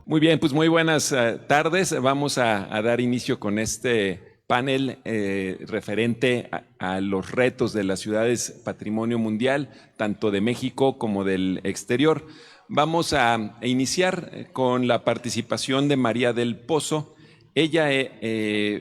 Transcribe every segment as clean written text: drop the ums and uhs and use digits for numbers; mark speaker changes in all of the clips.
Speaker 1: Muy bien, pues muy buenas tardes. Vamos a dar inicio con este panel referente a los retos de las ciudades Patrimonio Mundial, tanto de México como del exterior. Vamos a iniciar con la participación de María del Pozo. Ella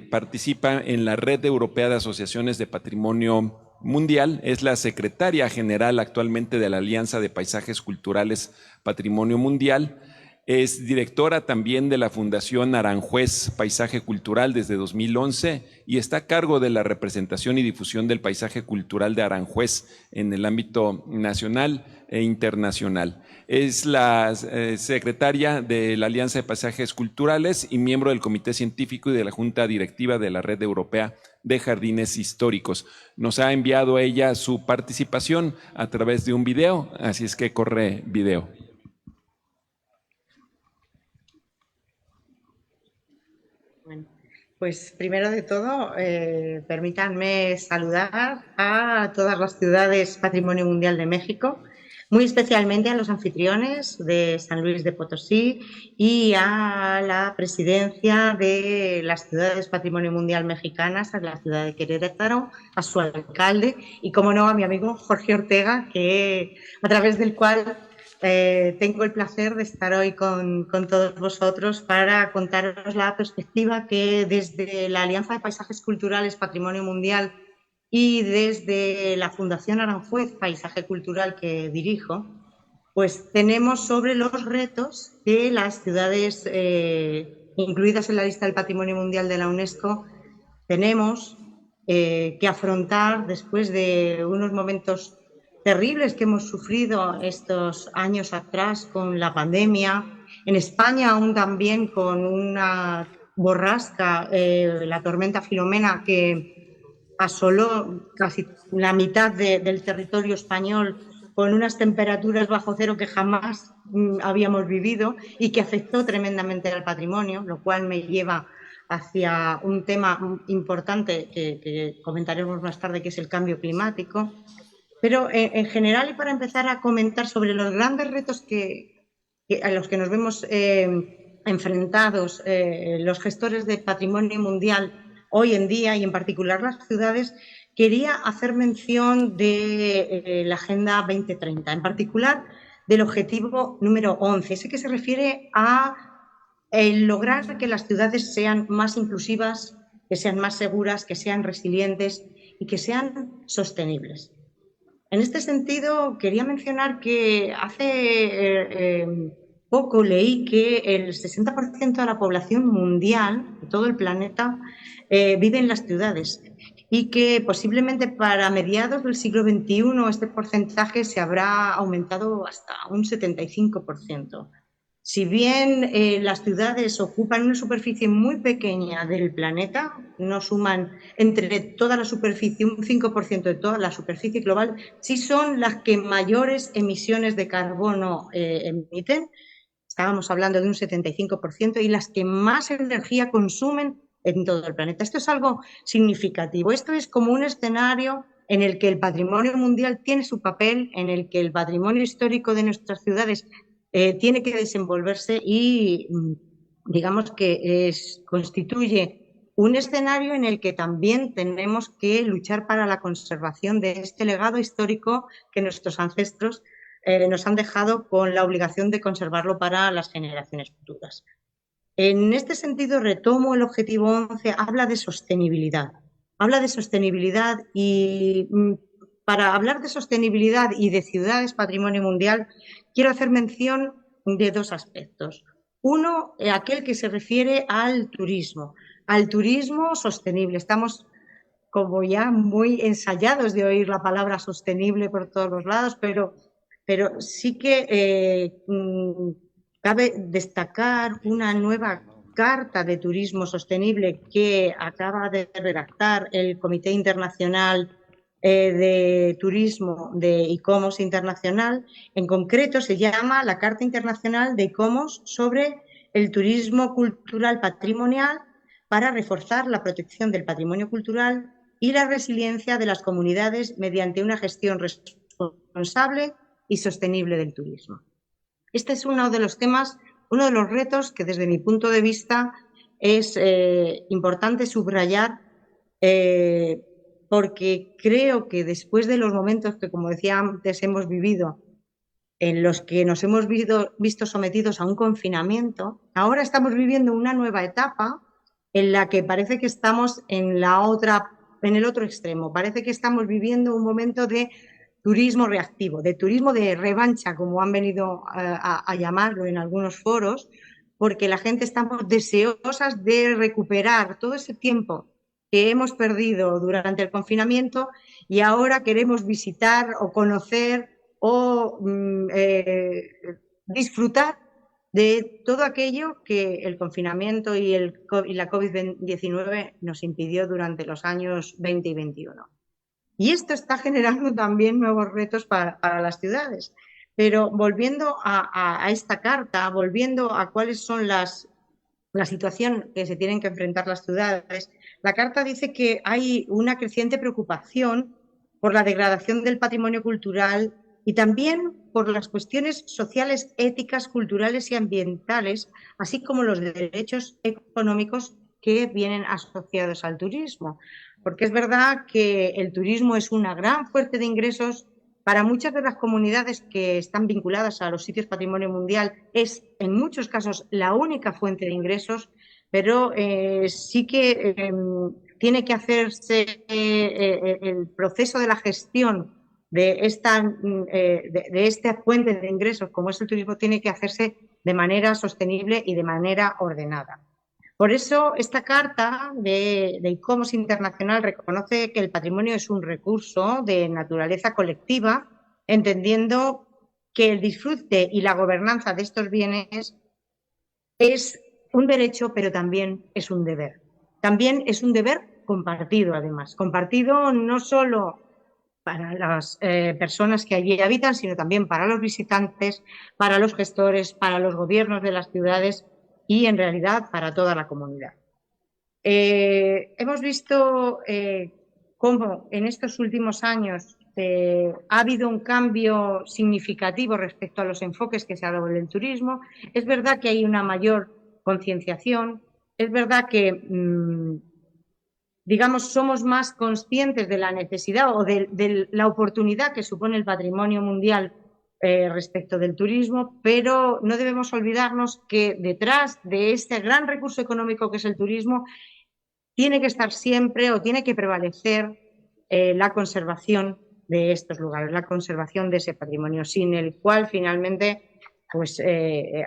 Speaker 1: participa en la Red Europea de Asociaciones de Patrimonio Mundial, es la secretaria general actualmente de la Alianza de Paisajes Culturales Patrimonio Mundial. Es directora también de la Fundación Aranjuez Paisaje Cultural desde 2011 y está a cargo de la representación y difusión del paisaje cultural de Aranjuez en el ámbito nacional e internacional. Es la secretaria de la Alianza de Paisajes Culturales y miembro del Comité Científico y de la Junta Directiva de la Red Europea de Jardines Históricos. Nos ha enviado ella su participación a través de un video, así es que corre video.
Speaker 2: Pues primero de todo, permítanme saludar a todas las ciudades Patrimonio Mundial de México, muy especialmente a los anfitriones de San Luis de Potosí y a la presidencia de las ciudades Patrimonio Mundial mexicanas, a la ciudad de Querétaro, a su alcalde y, como no, a mi amigo Jorge Ortega, a través del cual tengo el placer de estar hoy con todos vosotros para contaros la perspectiva que desde la Alianza de Paisajes Culturales Patrimonio Mundial y desde la Fundación Aranjuez Paisaje Cultural que dirijo, pues tenemos sobre los retos que las ciudades incluidas en la lista del Patrimonio Mundial de la UNESCO tenemos que afrontar después de unos momentos terribles que hemos sufrido estos años atrás con la pandemia, en España aún también con una borrasca, la tormenta Filomena, que asoló casi la mitad del territorio español con unas temperaturas bajo cero que jamás habíamos vivido y que afectó tremendamente al patrimonio, lo cual me lleva hacia un tema importante que comentaremos más tarde, que es el cambio climático. Pero en general, y para empezar a comentar sobre los grandes retos a los que nos vemos enfrentados los gestores de patrimonio mundial hoy en día, y en particular las ciudades, quería hacer mención de la Agenda 2030, en particular del objetivo número 11, ese que se refiere a lograr que las ciudades sean más inclusivas, que sean más seguras, que sean resilientes y que sean sostenibles. En este sentido, quería mencionar que hace poco leí que el 60% de la población mundial, de todo el planeta, vive en las ciudades y que posiblemente para mediados del siglo XXI este porcentaje se habrá aumentado hasta un 75%. Si bien las ciudades ocupan una superficie muy pequeña del planeta, no suman entre toda la superficie un 5% de toda la superficie global, sí son las que mayores emisiones de carbono emiten, estábamos hablando de un 75%, y las que más energía consumen en todo el planeta. Esto es algo significativo. Esto es como un escenario en el que el patrimonio mundial tiene su papel, en el que el patrimonio histórico de nuestras ciudades tiene que desenvolverse y digamos que constituye un escenario en el que también tenemos que luchar para la conservación de este legado histórico que nuestros ancestros nos han dejado, con la obligación de conservarlo para las generaciones futuras. En este sentido, retomo el objetivo 11, habla de sostenibilidad. Habla de sostenibilidad y para hablar de sostenibilidad y de ciudades patrimonio mundial, quiero hacer mención de dos aspectos. Uno, aquel que se refiere al turismo sostenible. Estamos como ya muy ensayados de oír la palabra sostenible por todos los lados, pero sí que cabe destacar una nueva Carta de Turismo Sostenible que acaba de redactar el Comité Internacional de Turismo de ICOMOS Internacional. En concreto se llama la Carta Internacional de ICOMOS sobre el turismo cultural patrimonial para reforzar la protección del patrimonio cultural y la resiliencia de las comunidades mediante una gestión responsable y sostenible del turismo. Este es uno de los temas, uno de los retos que desde mi punto de vista es importante subrayar, porque creo que después de los momentos que, como decía antes, hemos vivido, en los que nos hemos visto sometidos a un confinamiento, ahora estamos viviendo una nueva etapa en la que parece que estamos en el otro extremo. Parece que estamos viviendo un momento de turismo reactivo, de turismo de revancha, como han venido a llamarlo en algunos foros, porque la gente estamos deseosas de recuperar todo ese tiempo que hemos perdido durante el confinamiento y ahora queremos visitar o conocer o disfrutar de todo aquello que el confinamiento y la COVID-19 nos impidió durante los años 20 y 21. Y esto está generando también nuevos retos para las ciudades. Pero volviendo a esta carta, volviendo a cuáles son la situación que se tienen que enfrentar las ciudades, la carta dice que hay una creciente preocupación por la degradación del patrimonio cultural y también por las cuestiones sociales, éticas, culturales y ambientales, así como los derechos económicos que vienen asociados al turismo. Porque es verdad que el turismo es una gran fuente de ingresos para muchas de las comunidades que están vinculadas a los sitios patrimonio mundial, es en muchos casos la única fuente de ingresos, pero sí que tiene que hacerse el proceso de la gestión de esta fuente de ingresos, como es el turismo, tiene que hacerse de manera sostenible y de manera ordenada. Por eso, esta carta de ICOMOS Internacional reconoce que el patrimonio es un recurso de naturaleza colectiva, entendiendo que el disfrute y la gobernanza de estos bienes es un derecho, pero también es un deber. También es un deber compartido, además. Compartido no solo para las personas que allí habitan, sino también para los visitantes, para los gestores, para los gobiernos de las ciudades y, en realidad, para toda la comunidad. Hemos visto cómo en estos últimos años ha habido un cambio significativo respecto a los enfoques que se ha dado en el turismo. Es verdad que hay una mayor concienciación, es verdad que digamos, somos más conscientes de la necesidad o de la oportunidad que supone el patrimonio mundial respecto del turismo, pero no debemos olvidarnos que detrás de este gran recurso económico que es el turismo tiene que estar siempre o tiene que prevalecer la conservación de estos lugares, la conservación de ese patrimonio, sin el cual finalmente pues,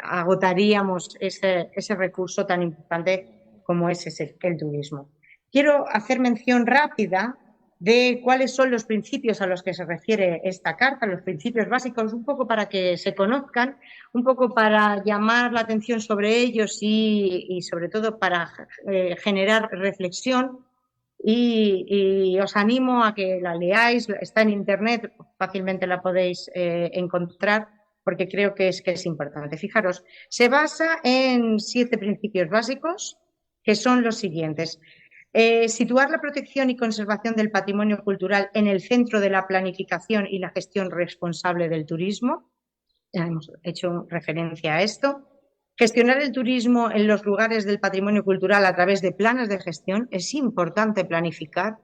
Speaker 2: agotaríamos ese recurso tan importante como es el turismo. Quiero hacer mención rápida de cuáles son los principios a los que se refiere esta carta, los principios básicos, un poco para que se conozcan, un poco para llamar la atención sobre ellos y sobre todo para generar reflexión. Y os animo a que la leáis, está en internet, fácilmente la podéis encontrar, porque creo que es importante. Fijaros, se basa en 7 principios básicos, que son los siguientes. Situar la protección y conservación del patrimonio cultural en el centro de la planificación y la gestión responsable del turismo. Ya hemos hecho referencia a esto. Gestionar el turismo en los lugares del patrimonio cultural a través de planes de gestión. Es importante planificar.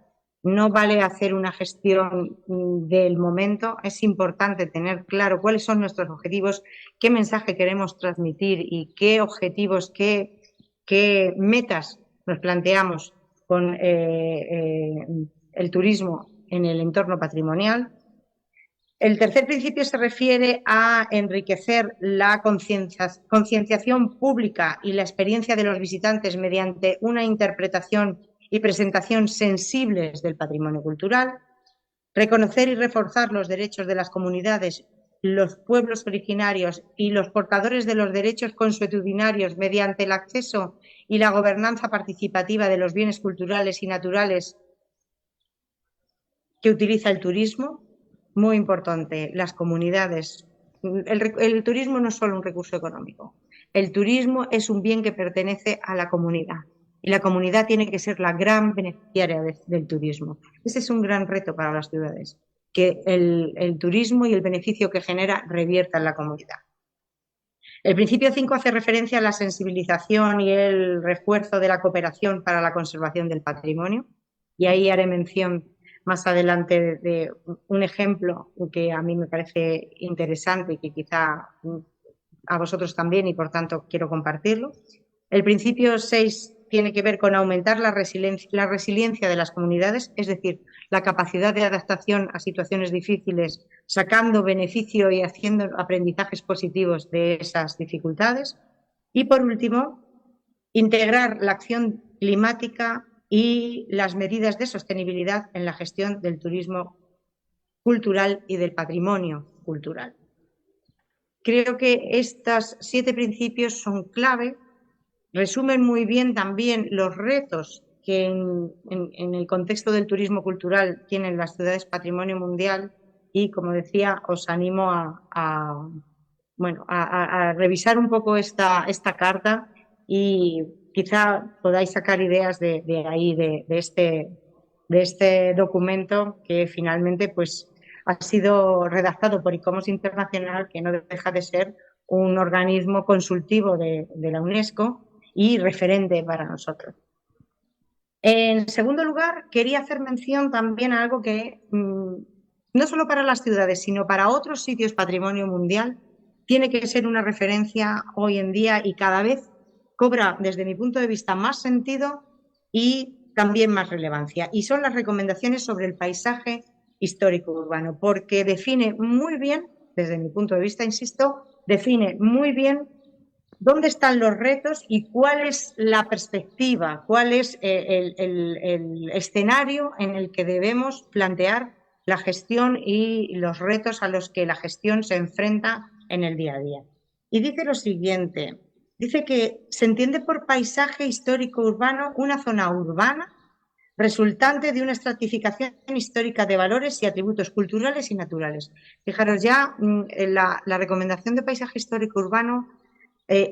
Speaker 2: No vale hacer una gestión del momento. Es importante tener claro cuáles son nuestros objetivos, qué mensaje queremos transmitir y qué objetivos, qué metas nos planteamos con el turismo en el entorno patrimonial. El tercer principio se refiere a enriquecer la concienciación pública y la experiencia de los visitantes mediante una interpretación y presentación sensibles del patrimonio cultural, reconocer y reforzar los derechos de las comunidades, los pueblos originarios y los portadores de los derechos consuetudinarios mediante el acceso y la gobernanza participativa de los bienes culturales y naturales que utiliza el turismo. Muy importante, las comunidades. El turismo no es solo un recurso económico. El turismo es un bien que pertenece a la comunidad. y la comunidad tiene que ser la gran beneficiaria del turismo. Ese es un gran reto para las ciudades, que el turismo y el beneficio que genera revierta en la comunidad. El principio 5 hace referencia a la sensibilización y el refuerzo de la cooperación para la conservación del patrimonio, y ahí haré mención más adelante de un ejemplo que a mí me parece interesante y que quizá a vosotros también, y por tanto quiero compartirlo. El principio 6 tiene que ver con aumentar la resiliencia de las comunidades, es decir, la capacidad de adaptación a situaciones difíciles, sacando beneficio y haciendo aprendizajes positivos de esas dificultades. Y por último, integrar la acción climática y las medidas de sostenibilidad en la gestión del turismo cultural y del patrimonio cultural. Creo que estos 7 principios son clave, resumen muy bien también los retos que en el contexto del turismo cultural tienen las ciudades patrimonio mundial, y, como decía, os animo a revisar un poco esta carta y quizá podáis sacar ideas de ahí, de este documento que finalmente pues ha sido redactado por ICOMOS Internacional, que no deja de ser un organismo consultivo de la UNESCO y referente para nosotros. En segundo lugar, quería hacer mención también a algo que no solo para las ciudades, sino para otros sitios patrimonio mundial, tiene que ser una referencia hoy en día y cada vez cobra, desde mi punto de vista, más sentido y también más relevancia. Y son las recomendaciones sobre el paisaje histórico urbano, porque define muy bien, desde mi punto de vista, insisto, define muy bien dónde están los retos y cuál es la perspectiva, cuál es el escenario en el que debemos plantear la gestión y los retos a los que la gestión se enfrenta en el día a día. Y dice lo siguiente, dice que se entiende por paisaje histórico urbano una zona urbana resultante de una estratificación histórica de valores y atributos culturales y naturales. Fijaros, ya la recomendación de paisaje histórico urbano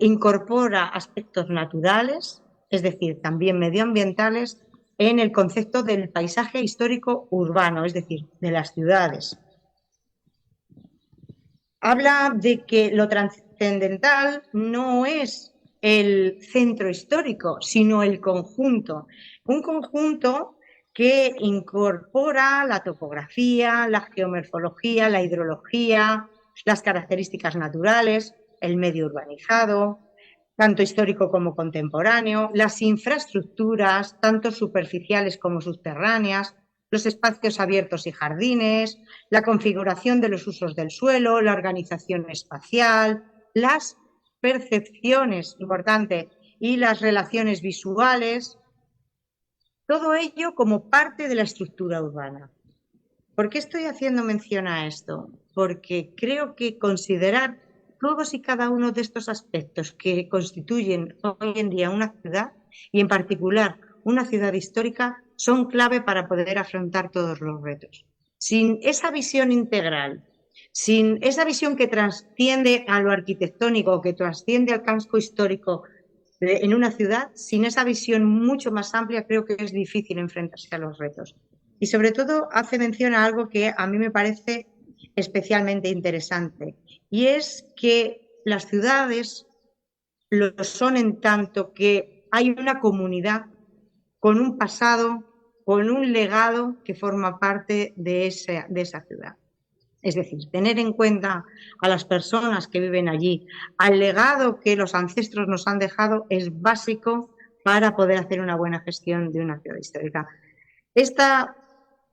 Speaker 2: incorpora aspectos naturales, es decir, también medioambientales, en el concepto del paisaje histórico urbano, es decir, de las ciudades. Habla de que lo trascendental no es el centro histórico, sino el conjunto. Un conjunto que incorpora la topografía, la geomorfología, la hidrología, las características naturales, el medio urbanizado, tanto histórico como contemporáneo, las infraestructuras, tanto superficiales como subterráneas, los espacios abiertos y jardines, la configuración de los usos del suelo, la organización espacial, las percepciones, importante, y las relaciones visuales, todo ello como parte de la estructura urbana. ¿Por qué estoy haciendo mención a esto? Porque creo que considerar todos y cada uno de estos aspectos que constituyen hoy en día una ciudad, y en particular una ciudad histórica, son clave para poder afrontar todos los retos. Sin esa visión integral, sin esa visión que trasciende a lo arquitectónico, que trasciende al casco histórico en una ciudad, sin esa visión mucho más amplia, creo que es difícil enfrentarse a los retos. Y sobre todo hace mención a algo que a mí me parece especialmente interesante, y es que las ciudades lo son en tanto que hay una comunidad con un pasado, con un legado que forma parte de esa ciudad. Es decir, tener en cuenta a las personas que viven allí, al legado que los ancestros nos han dejado, es básico para poder hacer una buena gestión de una ciudad histórica. Esta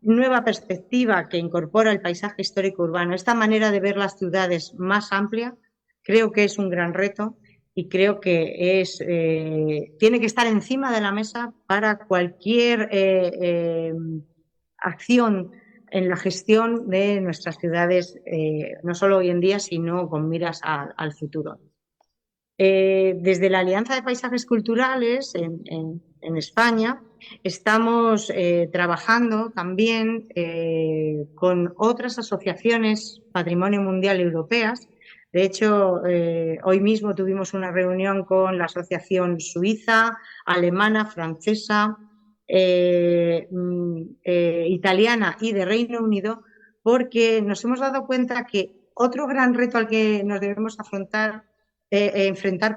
Speaker 2: nueva perspectiva que incorpora el paisaje histórico urbano, esta manera de ver las ciudades más amplia, creo que es un gran reto y creo que tiene que estar encima de la mesa para cualquier acción en la gestión de nuestras ciudades, no solo hoy en día, sino con miras al futuro. Desde la Alianza de Paisajes Culturales en España estamos trabajando también con otras asociaciones Patrimonio Mundial europeas, De hecho, hoy mismo tuvimos una reunión con la asociación suiza, alemana, francesa, italiana y de Reino Unido, porque nos hemos dado cuenta que otro gran reto al que nos debemos enfrentar,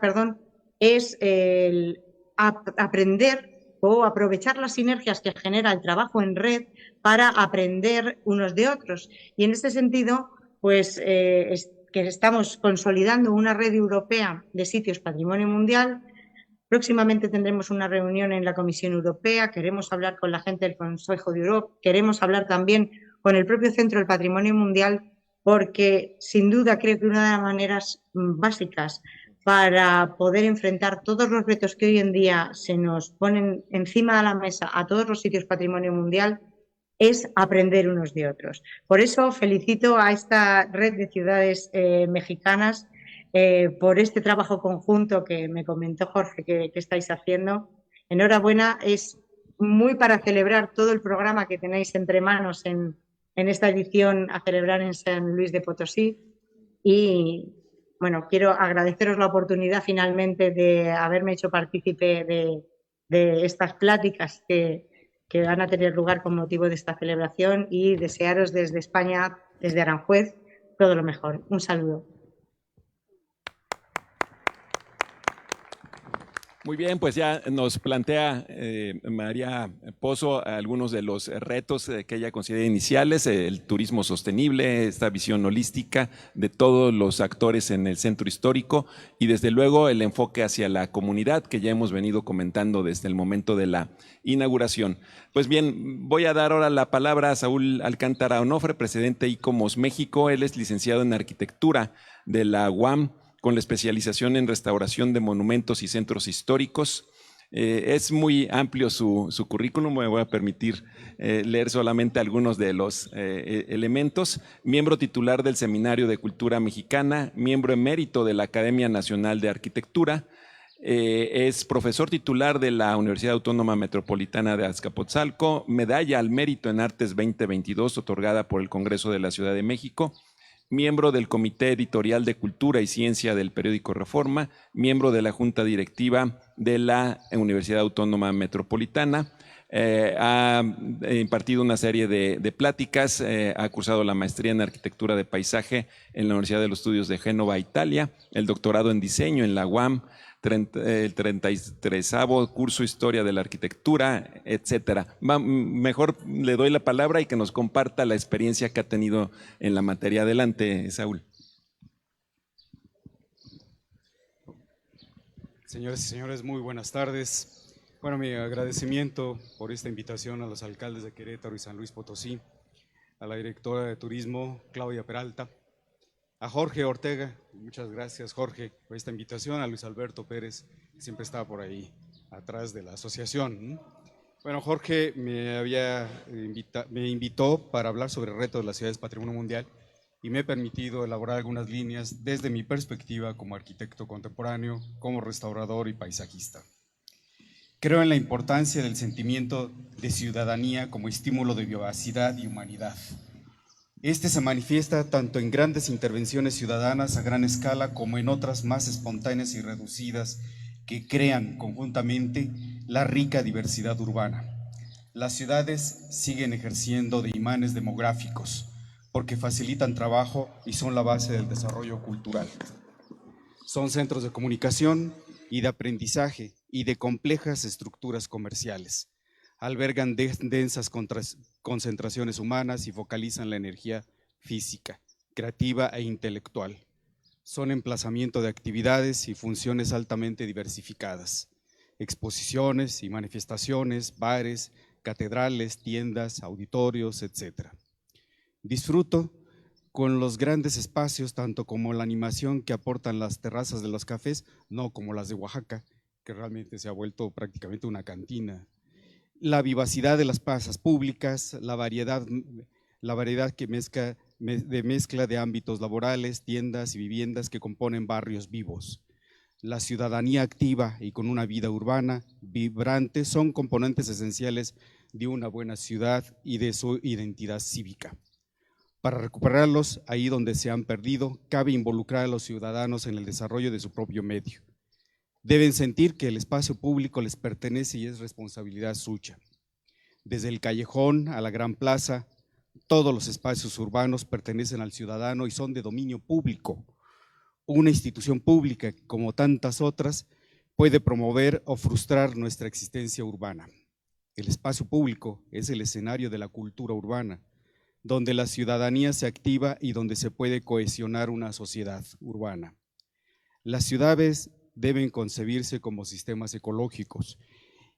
Speaker 2: perdón, es el aprender o aprovechar las sinergias que genera el trabajo en red para aprender unos de otros. Y en este sentido, pues que estamos consolidando una red europea de sitios patrimonio mundial. Próximamente tendremos una reunión en la Comisión Europea, queremos hablar con la gente del Consejo de Europa, queremos hablar también con el propio Centro del Patrimonio Mundial, porque sin duda creo que una de las maneras básicas para poder enfrentar todos los retos que hoy en día se nos ponen encima de la mesa a todos los sitios patrimonio mundial es aprender unos de otros. Por eso felicito a esta red de ciudades mexicanas por este trabajo conjunto que me comentó Jorge que estáis haciendo. Enhorabuena, es muy para celebrar todo el programa que tenéis entre manos en esta edición a celebrar en San Luis de Potosí. Y bueno, quiero agradeceros la oportunidad finalmente de haberme hecho partícipe de estas pláticas que van a tener lugar con motivo de esta celebración y desearos desde España, desde Aranjuez, todo lo mejor. Un saludo.
Speaker 1: Muy bien, pues ya nos plantea María Pozo algunos de los retos que ella considera iniciales, el turismo sostenible, esta visión holística de todos los actores en el centro histórico y desde luego el enfoque hacia la comunidad que ya hemos venido comentando desde el momento de la inauguración. Pues bien, voy a dar ahora la palabra a Saúl Alcántara Onofre, presidente de ICOMOS México. Él es licenciado en arquitectura de la UAM, con la especialización en restauración de monumentos y centros históricos. Es muy amplio su currículum, me voy a permitir leer solamente algunos de los elementos. Miembro titular del Seminario de Cultura Mexicana, miembro emérito de la Academia Nacional de Arquitectura, es profesor titular de la Universidad Autónoma Metropolitana de Azcapotzalco, medalla al mérito en Artes 2022 otorgada por el Congreso de la Ciudad de México, miembro del Comité Editorial de Cultura y Ciencia del periódico Reforma, miembro de la Junta Directiva de la Universidad Autónoma Metropolitana. Ha impartido una serie de pláticas, ha cursado la maestría en Arquitectura de Paisaje en la Universidad de los Estudios de Génova, Italia, el doctorado en Diseño en la UAM, el 33º curso Historia de la Arquitectura, etcétera. Mejor le doy la palabra y que nos comparta la experiencia que ha tenido en la materia. Adelante, Saúl.
Speaker 3: Señoras y señores, muy buenas tardes. Bueno, mi agradecimiento por esta invitación a los alcaldes de Querétaro y San Luis Potosí, a la directora de Turismo, Claudia Peralta, a Jorge Ortega, muchas gracias Jorge por esta invitación, a Luis Alberto Pérez, que siempre estaba por ahí atrás de la asociación. Bueno, Jorge me invitó para hablar sobre el reto de las ciudades Patrimonio Mundial y me he permitido elaborar algunas líneas desde mi perspectiva como arquitecto contemporáneo, como restaurador y paisajista. Creo en la importancia del sentimiento de ciudadanía como estímulo de vivacidad y humanidad. Este se manifiesta tanto en grandes intervenciones ciudadanas a gran escala como en otras más espontáneas y reducidas que crean conjuntamente la rica diversidad urbana. Las ciudades siguen ejerciendo de imanes demográficos porque facilitan trabajo y son la base del desarrollo cultural. Son centros de comunicación y de aprendizaje y de complejas estructuras comerciales. Albergan densas concentraciones humanas y focalizan la energía física, creativa e intelectual. Son emplazamiento de actividades y funciones altamente diversificadas, exposiciones y manifestaciones, bares, catedrales, tiendas, auditorios, etc. Disfruto con los grandes espacios, tanto como la animación que aportan las terrazas de los cafés, no como las de Oaxaca, que realmente se ha vuelto prácticamente una cantina. La vivacidad de las plazas públicas, la variedad que mezcla de ámbitos laborales, tiendas y viviendas que componen barrios vivos. La ciudadanía activa y con una vida urbana vibrante son componentes esenciales de una buena ciudad y de su identidad cívica. Para recuperarlos ahí donde se han perdido, cabe involucrar a los ciudadanos en el desarrollo de su propio medio. Deben sentir que el espacio público les pertenece y es responsabilidad suya. Desde el callejón a la gran plaza, todos los espacios urbanos pertenecen al ciudadano y son de dominio público. Una institución pública, como tantas otras, puede promover o frustrar nuestra existencia urbana. El espacio público es el escenario de la cultura urbana, donde la ciudadanía se activa y donde se puede cohesionar una sociedad urbana. Las ciudades deben concebirse como sistemas ecológicos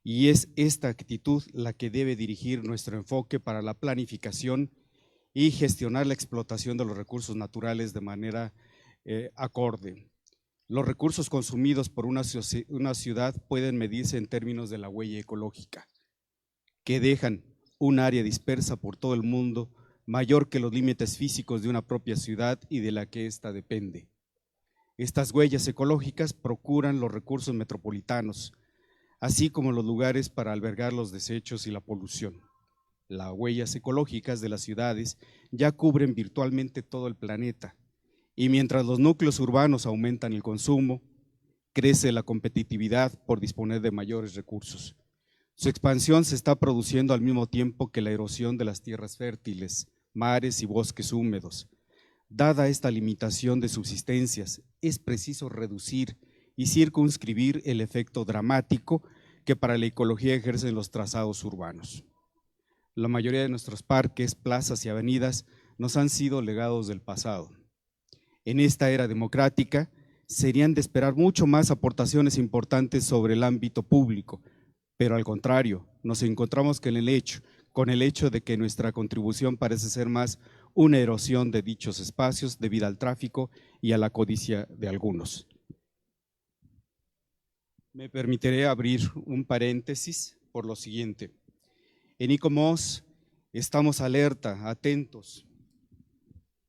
Speaker 3: y es esta actitud la que debe dirigir nuestro enfoque para la planificación y gestionar la explotación de los recursos naturales de manera acorde. Los recursos consumidos por una ciudad pueden medirse en términos de la huella ecológica, que dejan un área dispersa por todo el mundo mayor que los límites físicos de una propia ciudad y de la que ésta depende. Estas huellas ecológicas procuran los recursos metropolitanos, así como los lugares para albergar los desechos y la polución. Las huellas ecológicas de las ciudades ya cubren virtualmente todo el planeta, y mientras los núcleos urbanos aumentan el consumo, crece la competitividad por disponer de mayores recursos. Su expansión se está produciendo al mismo tiempo que la erosión de las tierras fértiles, mares y bosques húmedos. Dada esta limitación de subsistencias, es preciso reducir y circunscribir el efecto dramático que para la ecología ejercen los trazados urbanos. La mayoría de nuestros parques, plazas y avenidas nos han sido legados del pasado. En esta era democrática, serían de esperar mucho más aportaciones importantes sobre el ámbito público, pero al contrario, nos encontramos con el hecho de que nuestra contribución parece ser más una erosión de dichos espacios debido al tráfico y a la codicia de algunos. Me permitiré abrir un paréntesis por lo siguiente. En ICOMOS estamos alerta, atentos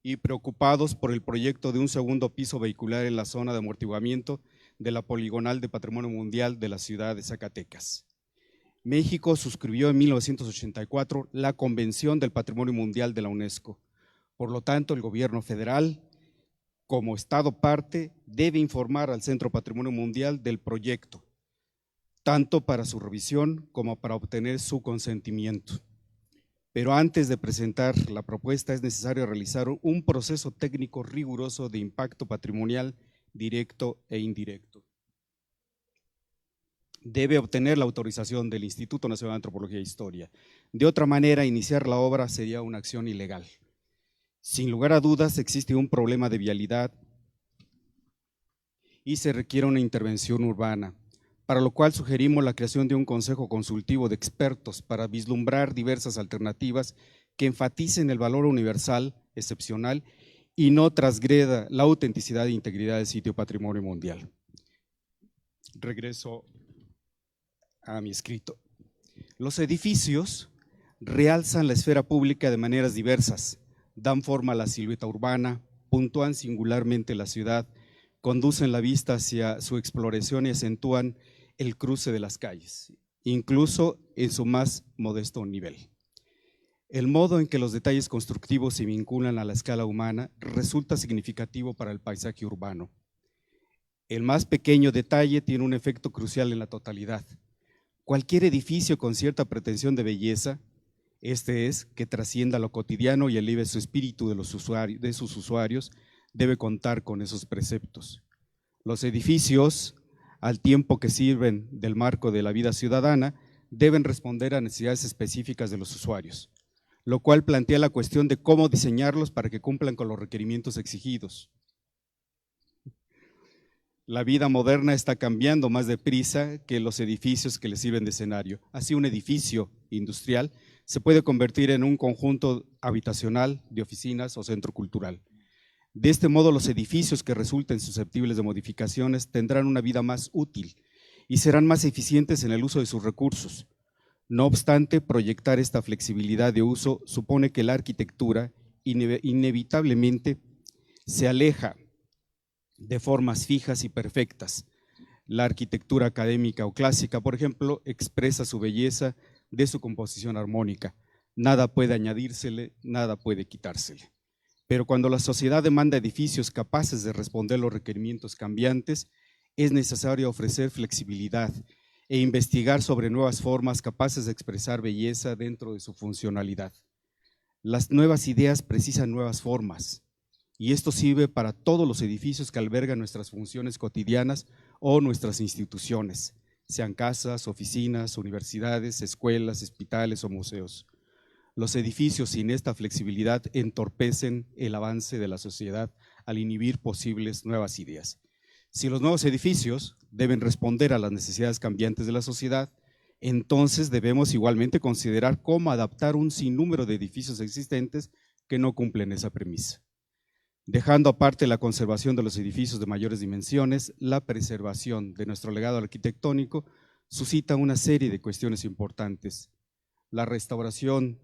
Speaker 3: y preocupados por el proyecto de un segundo piso vehicular en la zona de amortiguamiento de la Poligonal de Patrimonio Mundial de la ciudad de Zacatecas. México suscribió en 1984 la Convención del Patrimonio Mundial de la UNESCO. Por lo tanto, el gobierno federal, como Estado parte, debe informar al Centro Patrimonio Mundial del proyecto, tanto para su revisión como para obtener su consentimiento. Pero antes de presentar la propuesta es necesario realizar un proceso técnico riguroso de impacto patrimonial directo e indirecto. Debe obtener la autorización del Instituto Nacional de Antropología e Historia. De otra manera, iniciar la obra sería una acción ilegal. Sin lugar a dudas, existe un problema de vialidad y se requiere una intervención urbana, para lo cual sugerimos la creación de un consejo consultivo de expertos para vislumbrar diversas alternativas que enfaticen el valor universal, excepcional y no transgreda la autenticidad e integridad del sitio Patrimonio Mundial. Regreso a mi escrito. Los edificios realzan la esfera pública de maneras diversas, dan forma a la silueta urbana, puntúan singularmente la ciudad, conducen la vista hacia su exploración y acentúan el cruce de las calles, incluso en su más modesto nivel. El modo en que los detalles constructivos se vinculan a la escala humana resulta significativo para el paisaje urbano. El más pequeño detalle tiene un efecto crucial en la totalidad. Cualquier edificio con cierta pretensión de belleza, que trascienda lo cotidiano y eleve su espíritu de sus usuarios, debe contar con esos preceptos. Los edificios, al tiempo que sirven del marco de la vida ciudadana, deben responder a necesidades específicas de los usuarios, lo cual plantea la cuestión de cómo diseñarlos para que cumplan con los requerimientos exigidos. La vida moderna está cambiando más deprisa que los edificios que le sirven de escenario. Así, un edificio industrial se puede convertir en un conjunto habitacional, de oficinas o centro cultural. De este modo, los edificios que resulten susceptibles de modificaciones tendrán una vida más útil y serán más eficientes en el uso de sus recursos. No obstante, proyectar esta flexibilidad de uso supone que la arquitectura inevitablemente se aleja de formas fijas y perfectas. La arquitectura académica o clásica, por ejemplo, expresa su belleza de su composición armónica. Nada puede añadírsele, nada puede quitársele. Pero cuando la sociedad demanda edificios capaces de responder los requerimientos cambiantes, es necesario ofrecer flexibilidad e investigar sobre nuevas formas capaces de expresar belleza dentro de su funcionalidad. Las nuevas ideas precisan nuevas formas, y esto sirve para todos los edificios que albergan nuestras funciones cotidianas o nuestras instituciones, sean casas, oficinas, universidades, escuelas, hospitales o museos. Los edificios sin esta flexibilidad entorpecen el avance de la sociedad al inhibir posibles nuevas ideas. Si los nuevos edificios deben responder a las necesidades cambiantes de la sociedad, entonces debemos igualmente considerar cómo adaptar un sinnúmero de edificios existentes que no cumplen esa premisa. Dejando aparte la conservación de los edificios de mayores dimensiones, la preservación de nuestro legado arquitectónico suscita una serie de cuestiones importantes. La restauración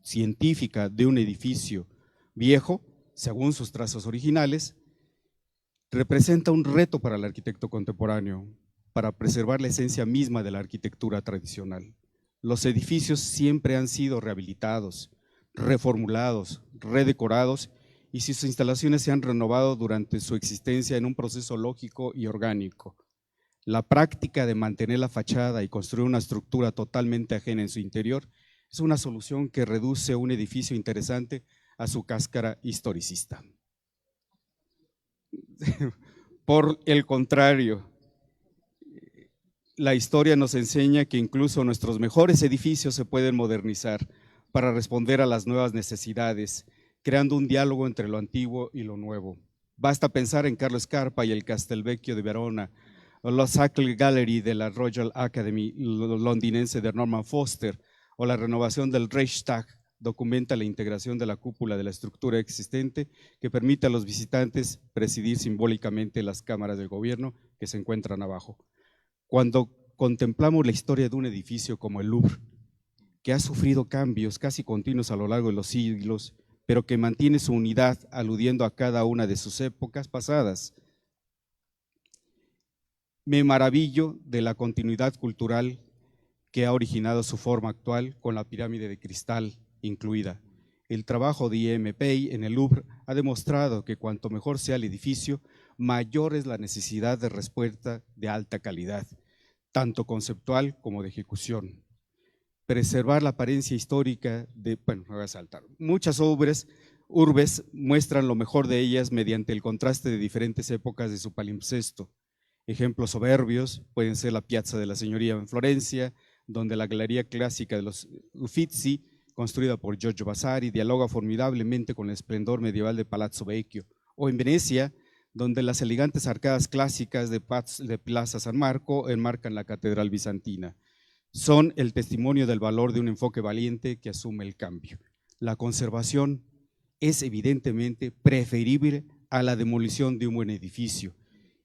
Speaker 3: científica de un edificio viejo, según sus trazos originales, representa un reto para el arquitecto contemporáneo, para preservar la esencia misma de la arquitectura tradicional. Los edificios siempre han sido rehabilitados, reformulados, redecorados y sus instalaciones se han renovado durante su existencia en un proceso lógico y orgánico. La práctica de mantener la fachada y construir una estructura totalmente ajena en su interior es una solución que reduce un edificio interesante a su cáscara historicista. Por el contrario, la historia nos enseña que incluso nuestros mejores edificios se pueden modernizar para responder a las nuevas necesidades, creando un diálogo entre lo antiguo y lo nuevo. Basta pensar en Carlo Scarpa y el Castelvecchio de Verona, o la Sackler Gallery de la Royal Academy londinense de Norman Foster, o la renovación del Reichstag documenta la integración de la cúpula de la estructura existente que permite a los visitantes presidir simbólicamente las cámaras del gobierno que se encuentran abajo. Cuando contemplamos la historia de un edificio como el Louvre, que ha sufrido cambios casi continuos a lo largo de los siglos, pero que mantiene su unidad aludiendo a cada una de sus épocas pasadas, me maravillo de la continuidad cultural que ha originado su forma actual con la pirámide de cristal incluida. El trabajo de I.M. Pei en el Louvre ha demostrado que cuanto mejor sea el edificio, mayor es la necesidad de respuesta de alta calidad, tanto conceptual como de ejecución. Preservar la apariencia histórica de, bueno, me voy a saltar. Muchas urbes muestran lo mejor de ellas mediante el contraste de diferentes épocas de su palimpsesto. Ejemplos soberbios pueden ser la Piazza de la Signoria en Florencia, donde la galería clásica de los Uffizi, construida por Giorgio Vasari, dialoga formidablemente con el esplendor medieval de Palazzo Vecchio, o en Venecia, donde las elegantes arcadas clásicas de Plaza San Marco enmarcan la catedral bizantina. Son el testimonio del valor de un enfoque valiente que asume el cambio. La conservación es evidentemente preferible a la demolición de un buen edificio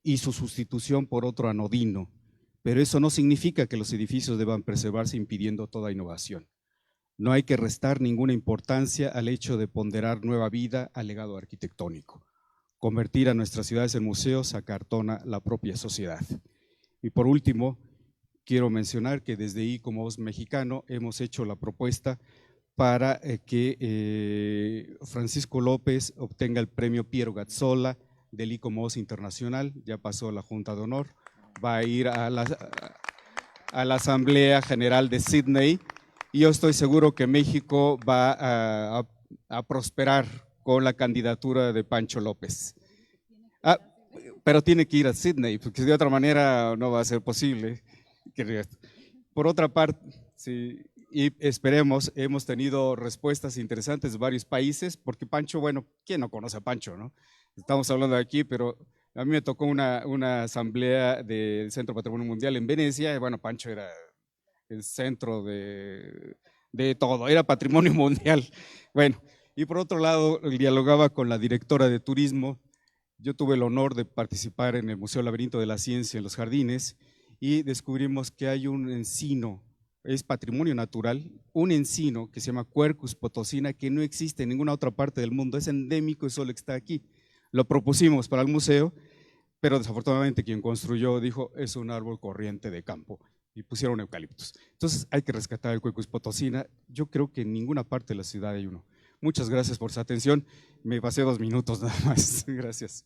Speaker 3: y su sustitución por otro anodino, pero eso no significa que los edificios deban preservarse impidiendo toda innovación. No hay que restar ninguna importancia al hecho de ponderar nueva vida al legado arquitectónico. Convertir a nuestras ciudades en museos acartona la propia sociedad. Y por último, quiero mencionar que desde ICOMOS Mexicano hemos hecho la propuesta para que Francisco López obtenga el premio Piero Gazzola del ICOMOS Internacional, ya pasó la Junta de Honor, va a ir a la Asamblea General de Sydney y yo estoy seguro que México va a prosperar con la candidatura de Pancho López. Pero tiene que ir a Sydney, porque de otra manera no va a ser posible. Por otra parte, sí, y esperemos, hemos tenido respuestas interesantes de varios países, porque Pancho, bueno, ¿quién no conoce a Pancho, no? Estamos hablando de aquí, pero a mí me tocó una asamblea del Centro Patrimonio Mundial en Venecia, y bueno, Pancho era el centro de todo, era patrimonio mundial. Bueno, y por otro lado, dialogaba con la directora de turismo. Yo tuve el honor de participar en el Museo Laberinto de la Ciencia en Los Jardines y descubrimos que hay un encino, es patrimonio natural, un encino que se llama Quercus potosina que no existe en ninguna otra parte del mundo, es endémico y solo está aquí. Lo propusimos para el museo, pero desafortunadamente quien construyó dijo es un árbol corriente de campo y pusieron eucaliptos. Entonces hay que rescatar el Quercus potosina. Yo creo que en ninguna parte de la ciudad hay uno. Muchas gracias por su atención. Me pasé 2 minutos nada más. Gracias.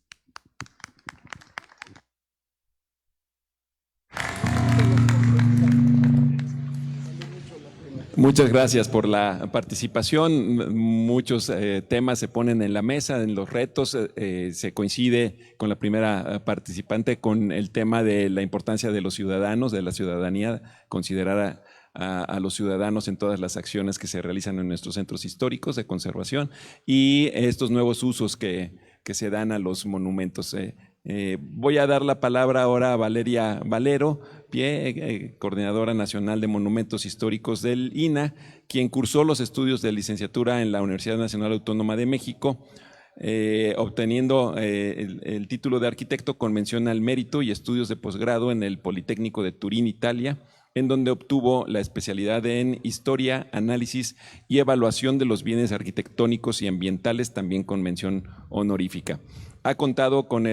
Speaker 1: Muchas gracias por la participación. Muchos temas se ponen en la mesa, en los retos. Se coincide con la primera participante con el tema de la importancia de los ciudadanos, de la ciudadanía, considerar a los ciudadanos en todas las acciones que se realizan en nuestros centros históricos de conservación y estos nuevos usos que se dan a los monumentos. Voy a dar la palabra ahora a Valeria Valero Pie, coordinadora nacional de monumentos históricos del INAH, quien cursó los estudios de licenciatura en la Universidad Nacional Autónoma de México, obteniendo el título de arquitecto con mención al mérito y estudios de posgrado en el Politécnico de Turín, Italia, en donde obtuvo la especialidad en Historia, Análisis y Evaluación de los Bienes Arquitectónicos y Ambientales, también con mención honorífica. Ha contado con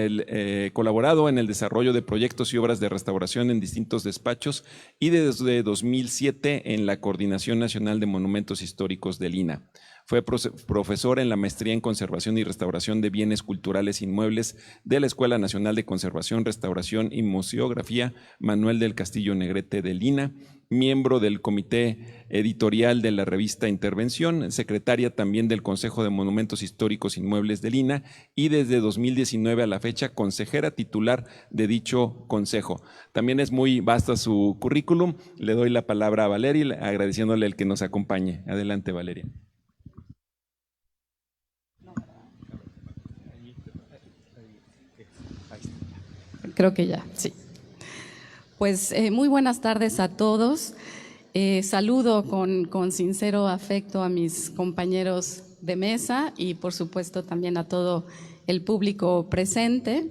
Speaker 1: colaborado en el desarrollo de proyectos y obras de restauración en distintos despachos y desde 2007 en la Coordinación Nacional de Monumentos Históricos del INAH. Fue profesor en la Maestría en Conservación y Restauración de Bienes Culturales Inmuebles de la Escuela Nacional de Conservación, Restauración y Museografía Manuel del Castillo Negrete del INAH, miembro del Comité Editorial de la revista Intervención, secretaria también del Consejo de Monumentos Históricos Inmuebles del INAH y desde 2019 a la fecha consejera titular de dicho consejo. También es muy vasta su currículum. Le doy la palabra a Valeria, agradeciéndole el que nos acompañe. Adelante, Valeria.
Speaker 4: Creo que ya, sí. Pues muy buenas tardes a todos. Saludo con sincero afecto a mis compañeros de mesa y por supuesto también a todo el público presente.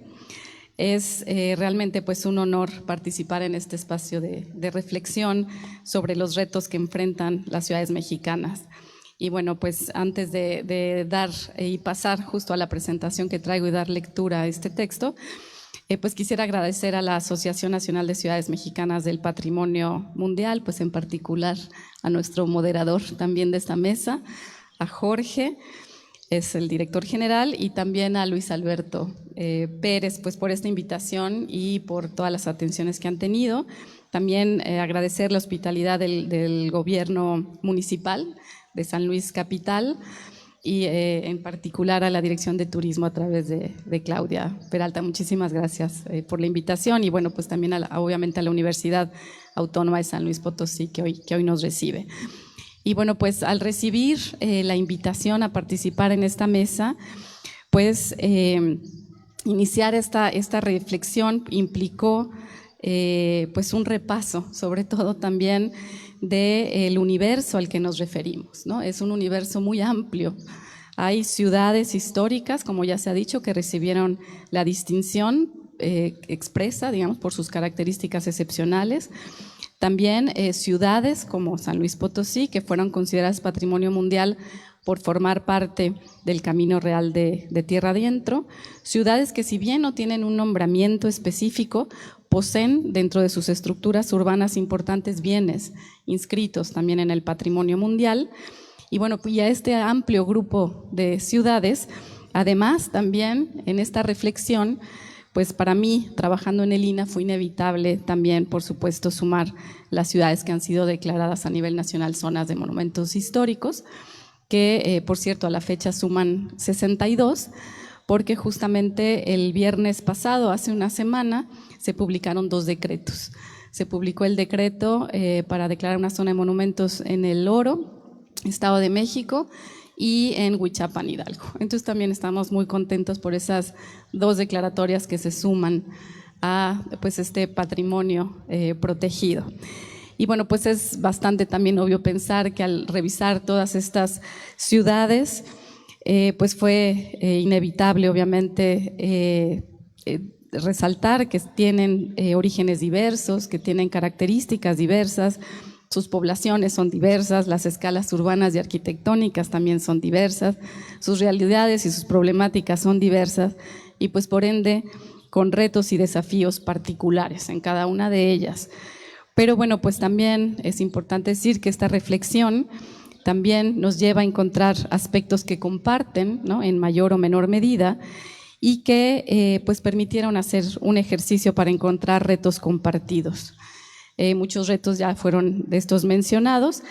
Speaker 4: Es realmente pues un honor participar en este espacio de reflexión sobre los retos que enfrentan las ciudades mexicanas. Y bueno, pues antes de dar y pasar justo a la presentación que traigo y dar lectura a este texto, pues quisiera agradecer a la Asociación Nacional de Ciudades Mexicanas del Patrimonio Mundial, pues en particular a nuestro moderador también de esta mesa, a Jorge, es el director general, y también a Luis Alberto Pérez, pues por esta invitación y por todas las atenciones que han tenido. También agradecer la hospitalidad del gobierno municipal de San Luis Capital, y en particular a la Dirección de Turismo a través de Claudia Peralta. Muchísimas gracias por la invitación y bueno, pues también obviamente a la Universidad Autónoma de San Luis Potosí que hoy nos recibe. Y bueno, pues al recibir la invitación a participar en esta mesa, pues iniciar esta reflexión implicó pues un repaso, sobre todo también del universo al que nos referimos, ¿no? Es un universo muy amplio. Hay ciudades históricas, como ya se ha dicho, que recibieron la distinción expresa, digamos, por sus características excepcionales. También ciudades como San Luis Potosí, que fueron consideradas patrimonio mundial por formar parte del Camino Real de Tierra Adentro. Ciudades que, si bien no tienen un nombramiento específico, poseen dentro de sus estructuras urbanas importantes bienes inscritos también en el patrimonio mundial. Y bueno, y a este amplio grupo de ciudades, además también en esta reflexión, pues para mí, trabajando en el INAH, fue inevitable también, por supuesto, sumar las ciudades que han sido declaradas a nivel nacional zonas de monumentos históricos, que por cierto a la fecha suman 62, porque justamente el viernes pasado, hace una semana, se publicaron 2 decretos. Se publicó el decreto para declarar una zona de monumentos en El Oro, Estado de México, y en Huichapan, Hidalgo. Entonces también estamos muy contentos por esas 2 declaratorias que se suman a pues este patrimonio protegido. Y bueno, pues es bastante también obvio pensar que al revisar todas estas ciudades, pues fue inevitable obviamente resaltar que tienen orígenes diversos, que tienen características diversas, sus poblaciones son diversas, las escalas urbanas y arquitectónicas también son diversas, sus realidades y sus problemáticas son diversas y pues por ende con retos y desafíos particulares en cada una de ellas. Pero bueno, pues también es importante decir que esta reflexión también nos lleva a encontrar aspectos que comparten, ¿no?, en mayor o menor medida, y que pues permitieron hacer un ejercicio para encontrar retos compartidos. Muchos retos ya fueron de estos mencionados.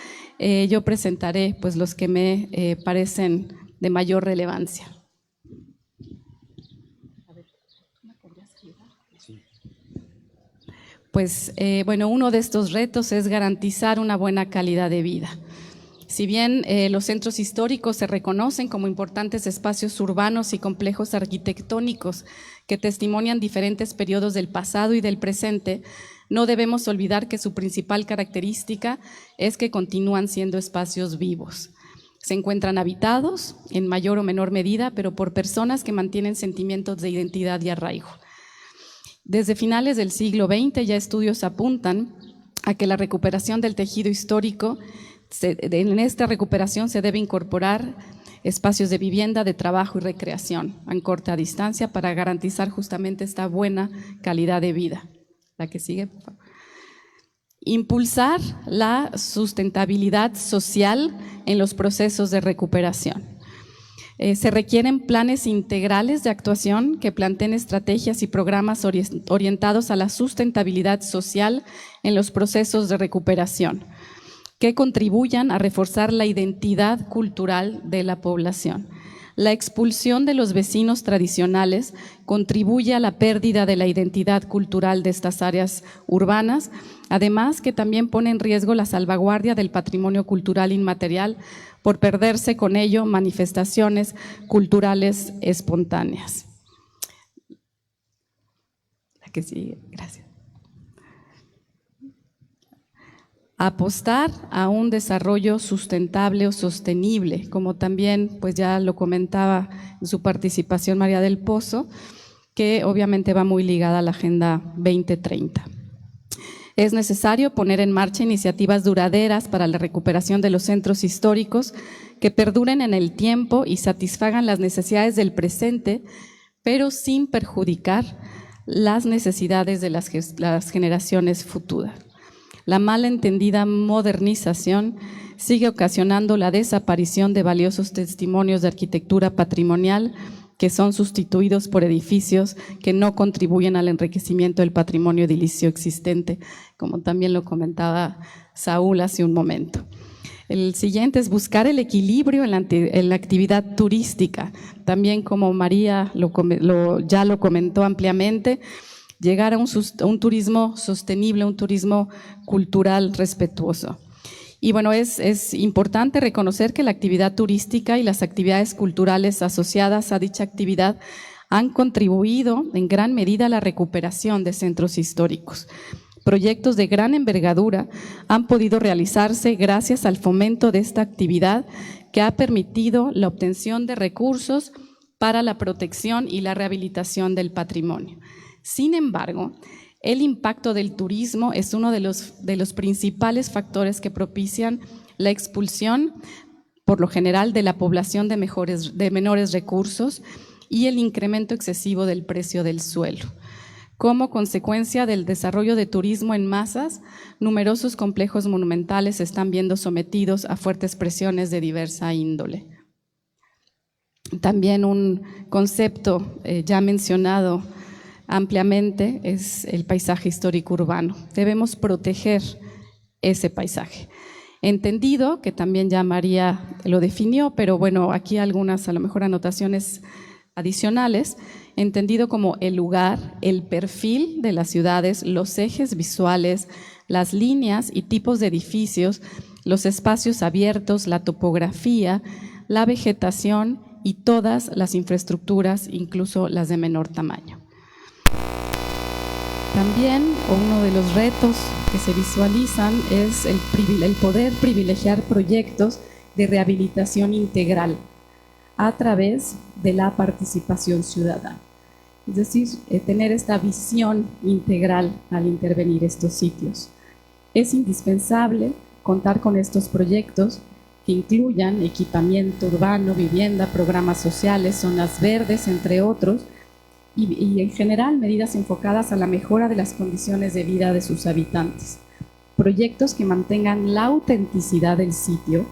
Speaker 4: Yo presentaré pues los que me parecen de mayor relevancia. Pues bueno, uno de estos retos es garantizar una buena calidad de vida. Si bien los centros históricos se reconocen como importantes espacios urbanos y complejos arquitectónicos que testimonian diferentes periodos del pasado y del presente, no debemos olvidar que su principal característica es que continúan siendo espacios vivos. Se encuentran habitados en mayor o menor medida, pero por personas que mantienen sentimientos de identidad y arraigo. Desde finales del siglo XX ya estudios apuntan a que la recuperación del tejido histórico, en esta recuperación se debe incorporar espacios de vivienda, de trabajo y recreación a corta distancia para garantizar justamente esta buena calidad de vida. La que sigue, por favor. Impulsar la sustentabilidad social en los procesos de recuperación. Se requieren planes integrales de actuación que planteen estrategias y programas orientados a la sustentabilidad social en los procesos de recuperación, que contribuyan a reforzar la identidad cultural de la población. La expulsión de los vecinos tradicionales contribuye a la pérdida de la identidad cultural de estas áreas urbanas, además que también pone en riesgo la salvaguardia del patrimonio cultural inmaterial por perderse con ello manifestaciones culturales espontáneas. La que sigue, gracias. Apostar a un desarrollo sustentable o sostenible, como también pues ya lo comentaba en su participación María del Pozo, que obviamente va muy ligada a la Agenda 2030. Es necesario poner en marcha iniciativas duraderas para la recuperación de los centros históricos que perduren en el tiempo y satisfagan las necesidades del presente, pero sin perjudicar las necesidades de las generaciones futuras. La malentendida modernización sigue ocasionando la desaparición de valiosos testimonios de arquitectura patrimonial que son sustituidos por edificios que no contribuyen al enriquecimiento del patrimonio edilicio existente, como también lo comentaba Saúl hace un momento. El siguiente es buscar el equilibrio en la actividad turística, también como María ya lo comentó ampliamente, llegar a un turismo sostenible, un turismo cultural respetuoso. Y bueno, es importante reconocer que la actividad turística y las actividades culturales asociadas a dicha actividad han contribuido en gran medida a la recuperación de centros históricos. Proyectos de gran envergadura han podido realizarse gracias al fomento de esta actividad que ha permitido la obtención de recursos para la protección y la rehabilitación del patrimonio. Sin embargo, el impacto del turismo es uno de los principales factores que propician la expulsión, por lo general, de la población de menores recursos y el incremento excesivo del precio del suelo. Como consecuencia del desarrollo de turismo en masas, numerosos complejos monumentales se están viendo sometidos a fuertes presiones de diversa índole. También un concepto ya mencionado ampliamente es el paisaje histórico urbano. Debemos proteger ese paisaje. Entendido, que también ya María lo definió, pero bueno, aquí algunas a lo mejor anotaciones adicionales, entendido como el lugar, el perfil de las ciudades, los ejes visuales, las líneas y tipos de edificios, los espacios abiertos, la topografía, la vegetación y todas las infraestructuras, incluso las de menor tamaño. También uno de los retos que se visualizan es el poder privilegiar proyectos de rehabilitación integral a través de la participación ciudadana. Es decir, tener esta visión integral al intervenir estos sitios. Es indispensable contar con estos proyectos que incluyan equipamiento urbano, vivienda, programas sociales, zonas verdes, entre otros, y en general medidas enfocadas a la mejora de las condiciones de vida de sus habitantes. Proyectos que mantengan la autenticidad del sitio,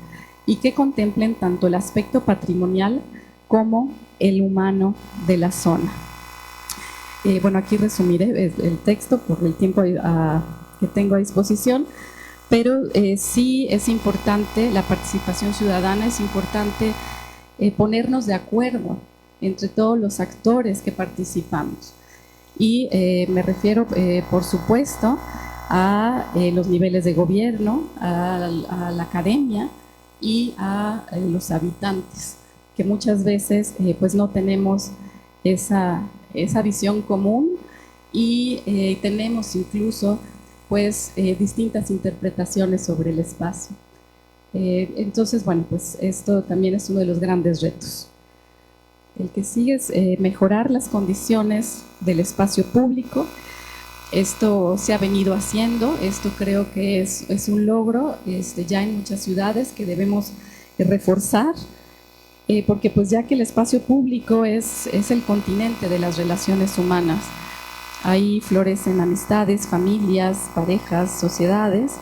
Speaker 4: y que contemplen tanto el aspecto patrimonial como el humano de la zona. Bueno, aquí resumiré el texto por el tiempo que tengo a disposición, pero sí es importante la participación ciudadana, es importante ponernos de acuerdo entre todos los actores que participamos. Y me refiero, por supuesto, a los niveles de gobierno, a la academia y a los habitantes, que muchas veces pues no tenemos esa visión común y tenemos incluso pues distintas interpretaciones sobre el espacio. Entonces, bueno, pues esto también es uno de los grandes retos. El que sigue es mejorar las condiciones del espacio público. Esto se ha venido haciendo, esto creo que es un logro ya en muchas ciudades que debemos reforzar, porque pues ya que el espacio público es el continente de las relaciones humanas, ahí florecen amistades, familias, parejas, sociedades,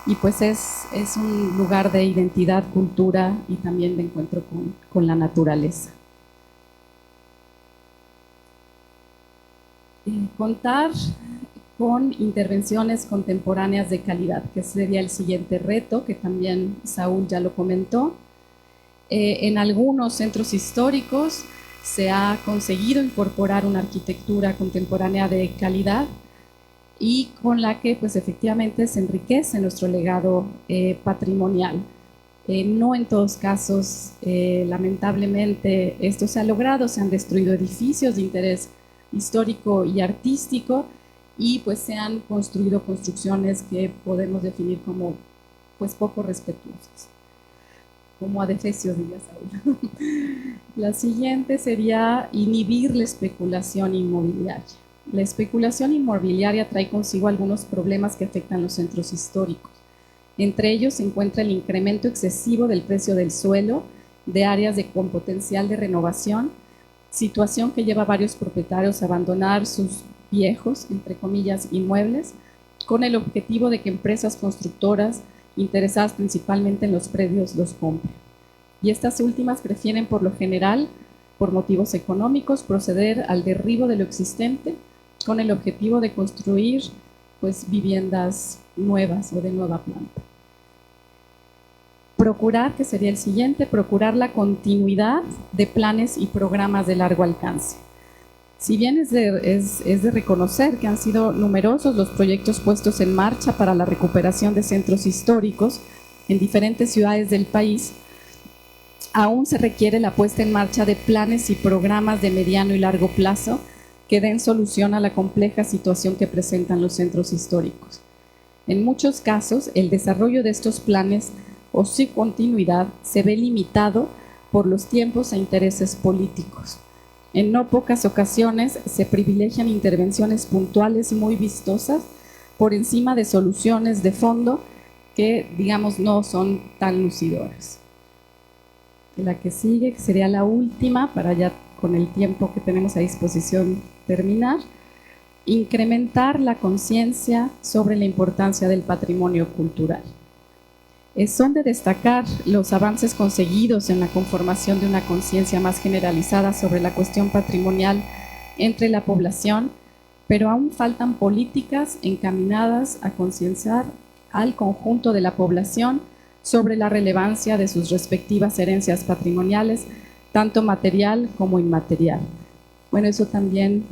Speaker 4: y pues es un lugar de identidad, cultura y también de encuentro con la naturaleza. Contar con intervenciones contemporáneas de calidad, que sería el siguiente reto, que también Saúl ya lo comentó. En algunos centros históricos se ha conseguido incorporar una arquitectura contemporánea de calidad y con la que pues efectivamente se enriquece nuestro legado patrimonial. No en todos casos, lamentablemente, esto se ha logrado, se han destruido edificios de interés histórico y artístico y pues se han construido construcciones que podemos definir como pues poco respetuosas, como adefesios, diría Saúl. La siguiente sería inhibir la especulación inmobiliaria. La especulación inmobiliaria trae consigo algunos problemas que afectan los centros históricos. Entre ellos se encuentra el incremento excesivo del precio del suelo de áreas con potencial de renovación, situación que lleva a varios propietarios a abandonar sus viejos, entre comillas, inmuebles, con el objetivo de que empresas constructoras interesadas principalmente en los predios los compren. Y estas últimas prefieren por lo general, por motivos económicos, proceder al derribo de lo existente con el objetivo de construir pues, viviendas nuevas o de nueva planta. Procurar, que sería el siguiente, procurar la continuidad de planes y programas de largo alcance. Si bien es de reconocer que han sido numerosos los proyectos puestos en marcha para la recuperación de centros históricos en diferentes ciudades del país, aún se requiere la puesta en marcha de planes y programas de mediano y largo plazo que den solución a la compleja situación que presentan los centros históricos. En muchos casos, el desarrollo de estos planes o su continuidad se ve limitado por los tiempos e intereses políticos. En no pocas ocasiones se privilegian intervenciones puntuales muy vistosas por encima de soluciones de fondo que, digamos, no son tan lucidoras. La que sigue, que sería la última, para ya con el tiempo que tenemos a disposición terminar, incrementar la conciencia sobre la importancia del patrimonio cultural. Son de destacar los avances conseguidos en la conformación de una conciencia más generalizada sobre la cuestión patrimonial entre la población, pero aún faltan políticas encaminadas a concienciar al conjunto de la población sobre la relevancia de sus respectivas herencias patrimoniales, tanto material como inmaterial. Bueno, eso también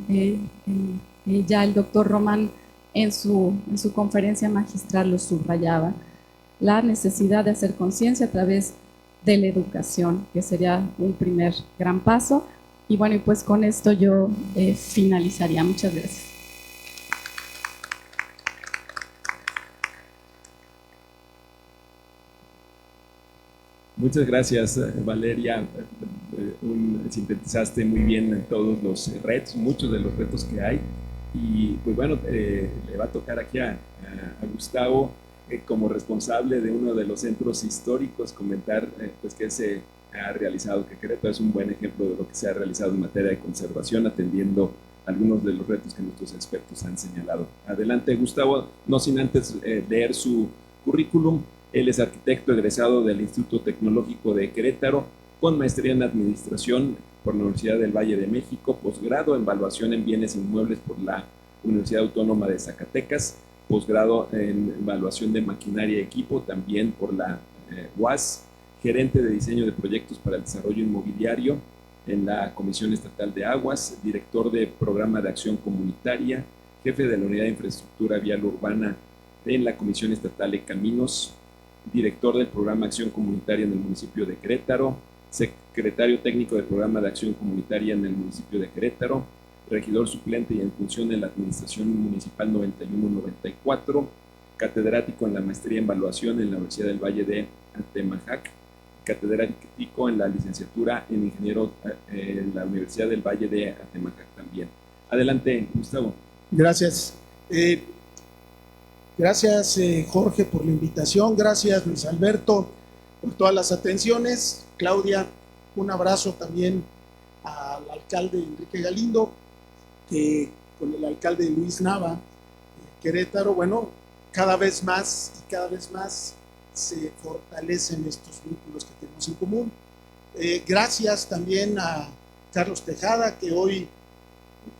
Speaker 4: ya el doctor Román en su conferencia magistral lo subrayaba. La necesidad de hacer conciencia a través de la educación, que sería un primer gran paso. Y bueno, y pues con esto yo finalizaría. Muchas gracias.
Speaker 1: Muchas gracias, Valeria. Sintetizaste muy bien todos los retos, muchos de los retos que hay. Y pues bueno, le va a tocar aquí a Gustavo, como responsable de uno de los centros históricos, comentar pues qué se ha realizado, que Querétaro es un buen ejemplo de lo que se ha realizado en materia de conservación, atendiendo algunos de los retos que nuestros expertos han señalado. Adelante, Gustavo, no sin antes leer su currículum. Él es arquitecto egresado del Instituto Tecnológico de Querétaro, con maestría en Administración por la Universidad del Valle de México, posgrado en Evaluación en Bienes Inmuebles por la Universidad Autónoma de Zacatecas, posgrado en Evaluación de Maquinaria y Equipo también por la UAS, gerente de Diseño de Proyectos para el Desarrollo Inmobiliario en la Comisión Estatal de Aguas, director de Programa de Acción Comunitaria, jefe de la Unidad de Infraestructura Vial Urbana en la Comisión Estatal de Caminos, director del Programa Acción Comunitaria en el municipio de Querétaro, secretario técnico del Programa de Acción Comunitaria en el municipio de Querétaro, regidor suplente y en función en la Administración Municipal 91-94, catedrático en la Maestría en Evaluación en la Universidad del Valle de Atemajac, catedrático en la licenciatura en Ingeniero en la Universidad del Valle de Atemajac también. Adelante, Gustavo.
Speaker 5: Gracias. Gracias, Jorge, por la invitación. Gracias, Luis Alberto, por todas las atenciones. Claudia, un abrazo también al alcalde Enrique Galindo, que con el alcalde Luis Nava, Querétaro, bueno, cada vez más se fortalecen estos vínculos que tenemos en común. Gracias también a Carlos Tejada, que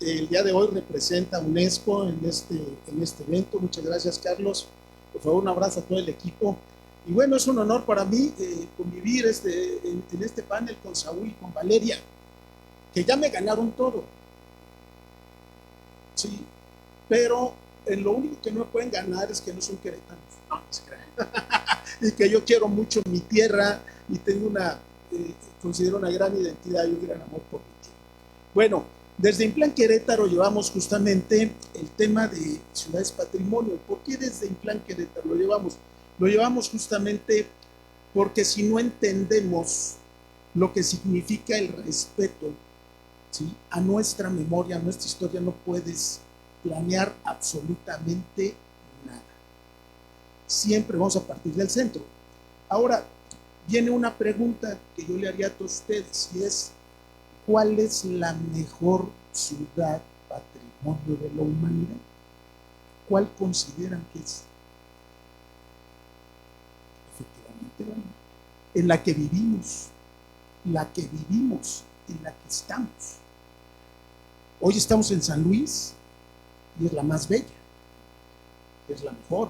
Speaker 5: el día de hoy representa a UNESCO en este evento. Muchas gracias, Carlos. Por favor, un abrazo a todo el equipo. Y bueno, es un honor para mí convivir en este panel con Saúl y con Valeria, que ya me ganaron todo. Sí, pero lo único que no me pueden ganar es que no son queretanos. No, no se crean. Y que yo quiero mucho mi tierra y tengo considero una gran identidad y un gran amor por mi tierra. Bueno, desde Implan Querétaro llevamos justamente el tema de ciudades patrimonio. ¿Por qué desde Implan Querétaro lo llevamos? Lo llevamos justamente porque si no entendemos lo que significa el respeto, ¿sí?, a nuestra memoria, a nuestra historia, no puedes planear absolutamente nada. Siempre vamos a partir del centro. Ahora, viene una pregunta que yo le haría a todos ustedes, y es: ¿cuál es la mejor ciudad patrimonio de la humanidad? ¿Cuál consideran que es? Efectivamente, en la que vivimos, en la que estamos. Hoy estamos en San Luis y es la más bella, es la mejor,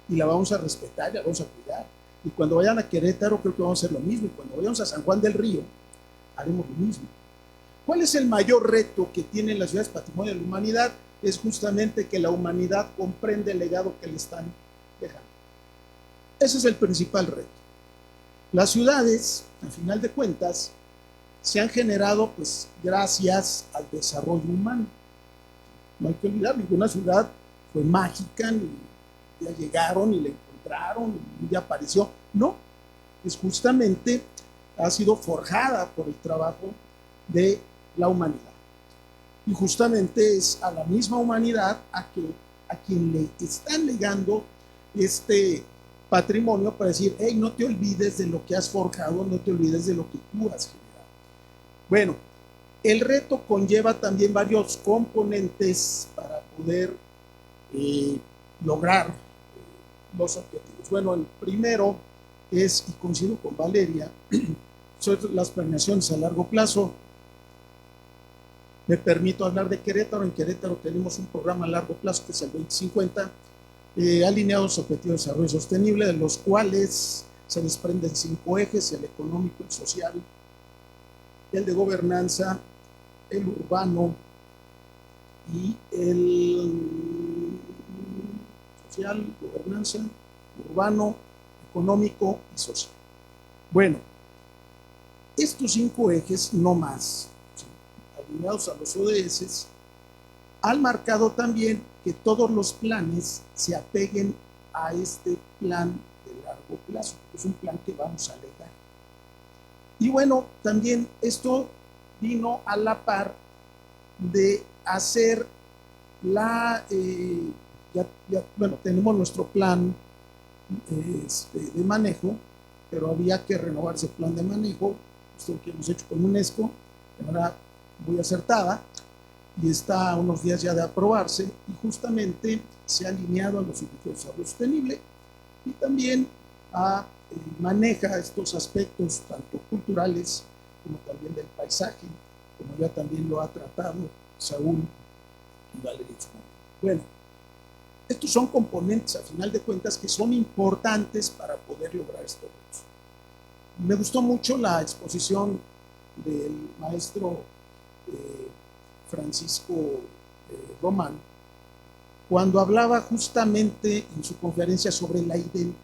Speaker 5: y la vamos a respetar y la vamos a cuidar. Y cuando vayan a Querétaro creo que vamos a hacer lo mismo, y cuando vayamos a San Juan del Río haremos lo mismo. ¿Cuál es el mayor reto que tienen las ciudades patrimonio de la humanidad? Es justamente que la humanidad comprende el legado que le están dejando. Ese es el principal reto. Las ciudades, al final de cuentas, se han generado pues gracias al desarrollo humano. No hay que olvidar, ninguna ciudad fue mágica, ni ya llegaron y la encontraron y ya apareció. No, es justamente ha sido forjada por el trabajo de la humanidad. Y justamente es a la misma humanidad a quien le están legando este patrimonio para decir: hey, no te olvides de lo que has forjado, no te olvides de lo que tú has generado. Bueno, el reto conlleva también varios componentes para poder lograr los objetivos. Bueno, el primero es, y coincido con Valeria, son las planeaciones a largo plazo. Me permito hablar de Querétaro. En Querétaro tenemos un programa a largo plazo que es el 2050, alineados a objetivos de desarrollo sostenible, de los cuales se desprenden 5 ejes: el económico, el social, el de gobernanza, el urbano y el social, gobernanza, urbano, económico y social. Bueno, estos 5 ejes, no más, alineados a los ODS, han marcado también que todos los planes se apeguen a este plan de largo plazo. Es un plan que vamos a legar. Y bueno, también esto vino a la par de hacer bueno, tenemos nuestro plan de manejo, pero había que renovar ese plan de manejo, esto que hemos hecho con UNESCO, de manera muy acertada, y está a unos días ya de aprobarse, y justamente se ha alineado a los objetivos de desarrollo sostenible, y también maneja estos aspectos tanto culturales como también del paisaje, como ya también lo ha tratado Saúl y Valeria. Bueno, estos son componentes, a final de cuentas, que son importantes para poder lograr estos retos. Me gustó mucho la exposición del maestro Francisco Román, cuando hablaba justamente en su conferencia sobre la identidad.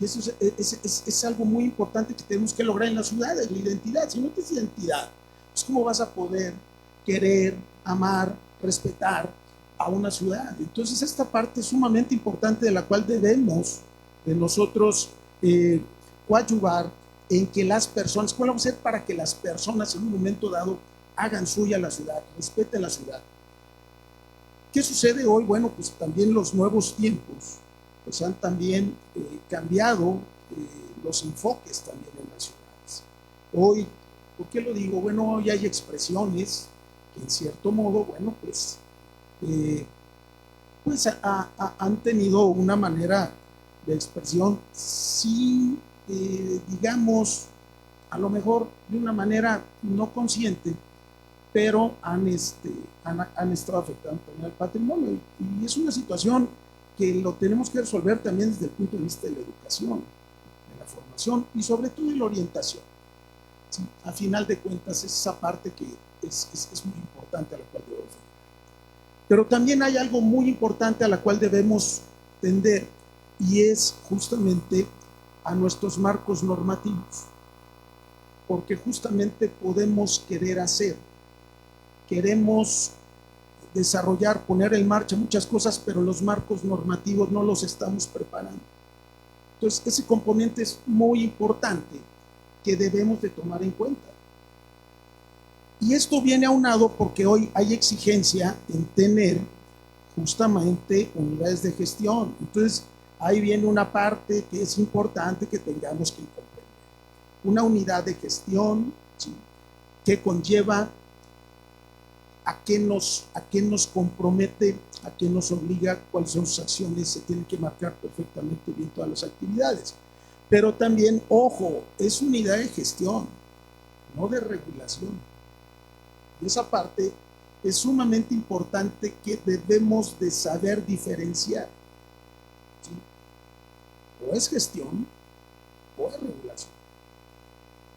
Speaker 5: Y eso es algo muy importante que tenemos que lograr en las ciudades, la identidad. Si no tienes identidad, pues ¿cómo vas a poder querer, amar, respetar a una ciudad? Entonces esta parte es sumamente importante, de la cual debemos de nosotros coadyuvar en que las personas, ¿cuál va a ser para que las personas en un momento dado hagan suya la ciudad, respeten la ciudad? ¿Qué sucede hoy? Bueno, pues también los nuevos tiempos pues han también cambiado los enfoques también en las ciudades. Hoy, ¿por qué lo digo? Bueno, hoy hay expresiones que en cierto modo, bueno, pues han tenido una manera de expresión sin, digamos, a lo mejor de una manera no consciente, pero han estado afectando también al patrimonio. Y es una situación que lo tenemos que resolver también desde el punto de vista de la educación, de la formación y sobre todo de la orientación. ¿Sí? A final de cuentas, es esa parte que es muy importante a la cual debemos tender. Pero también hay algo muy importante a la cual debemos tender, y es justamente a nuestros marcos normativos, porque justamente podemos querer hacer, queremos desarrollar, poner en marcha muchas cosas, pero los marcos normativos no los estamos preparando. Entonces, ese componente es muy importante que debemos de tomar en cuenta. Y esto viene aunado porque hoy hay exigencia en tener justamente unidades de gestión. Entonces, ahí viene una parte que es importante que tengamos que comprender. Una unidad de gestión, ¿sí?, que conlleva a qué nos compromete, a qué nos obliga, cuáles son sus acciones, se tienen que marcar perfectamente bien todas las actividades. Pero también, ojo, es unidad de gestión, no de regulación. Y esa parte es sumamente importante que debemos de saber diferenciar. ¿Sí? O es gestión o es regulación.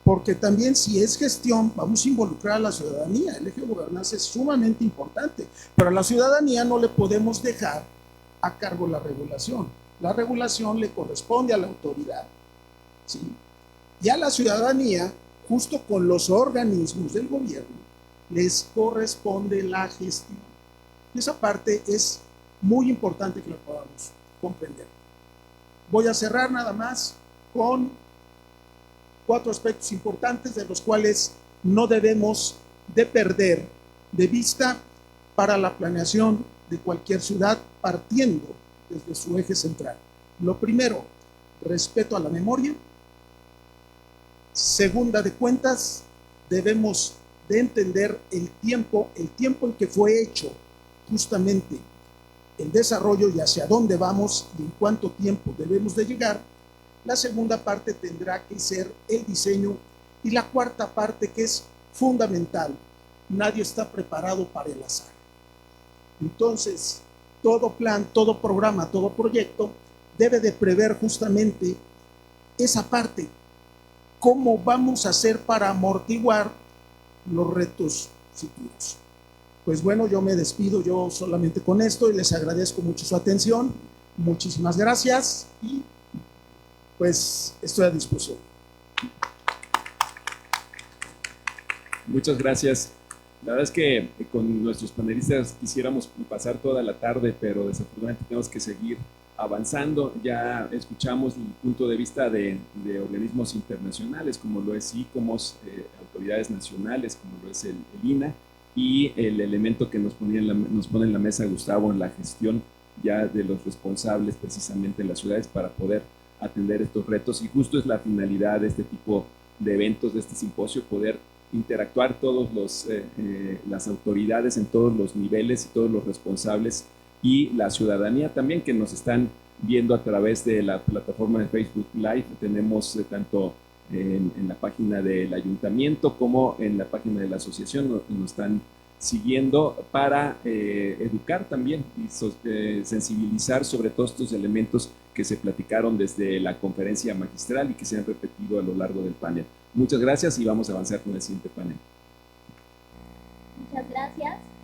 Speaker 5: Porque también si es gestión, vamos a involucrar a la ciudadanía. El eje de gobernanza es sumamente importante, pero a la ciudadanía no le podemos dejar a cargo la regulación. La regulación le corresponde a la autoridad, ¿sí? Y a la ciudadanía, justo con los organismos del gobierno, les corresponde la gestión. Y esa parte es muy importante que la podamos comprender. Voy a cerrar nada más con 4 aspectos importantes de los cuales no debemos de perder de vista para la planeación de cualquier ciudad, partiendo desde su eje central. Lo primero, respeto a la memoria. Segunda de cuentas, debemos de entender el tiempo en que fue hecho justamente el desarrollo y hacia dónde vamos y en cuánto tiempo debemos de llegar. La segunda parte tendrá que ser el diseño, y la cuarta parte, que es fundamental: nadie está preparado para el azar. Entonces, todo plan, todo programa, todo proyecto debe de prever justamente esa parte. ¿Cómo vamos a hacer para amortiguar los retos futuros? Pues bueno, yo me despido yo solamente con esto y les agradezco mucho su atención. Muchísimas gracias y pues estoy a disposición.
Speaker 1: Muchas gracias. La verdad es que con nuestros panelistas quisiéramos pasar toda la tarde, pero desafortunadamente tenemos que seguir avanzando. Ya escuchamos el punto de vista de organismos internacionales, como lo es ICOMOS, autoridades nacionales, como lo es el INAH, y el elemento que nos pone en la mesa Gustavo en la gestión ya de los responsables precisamente en las ciudades para poder atender estos retos. Y justo es la finalidad de este tipo de eventos, de este simposio, poder interactuar todos las autoridades en todos los niveles y todos los responsables, y la ciudadanía también que nos están viendo a través de la plataforma de Facebook Live. Tenemos tanto en la página del ayuntamiento como en la página de la asociación, nos están siguiendo para educar también y sensibilizar sobre todos estos elementos que se platicaron desde la conferencia magistral y que se han repetido a lo largo del panel. Muchas gracias y vamos a avanzar con el siguiente panel.
Speaker 6: Muchas gracias.